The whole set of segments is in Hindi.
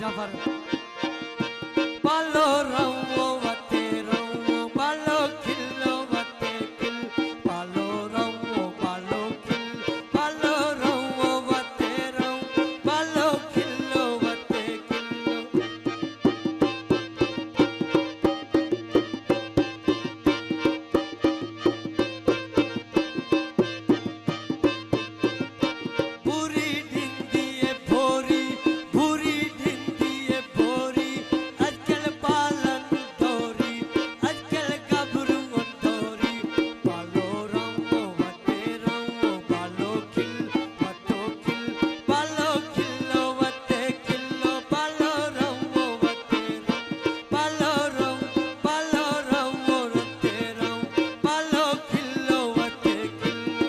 जाफर पालो रवो वते रवो पालो खिलो वते खिल पालो रवो पालो खिल पालो रवो वते रवो पालो खिलो वते खिलो बुरी ढिंदी है भोरी बुरी ढिंदी है भोरी अजकल पालन धोरी अजकल गबरू धोरी पालो रवो वते रवो पालो खिल वतो खिल पालो खिलो वते खिलो पालो रवो वते रवो पालो रवो वते रवो पालो खिलो वते खिलो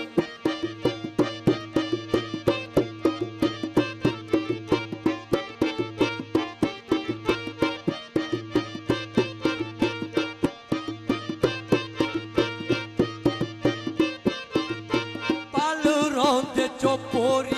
पालो रोंदे चोपोरी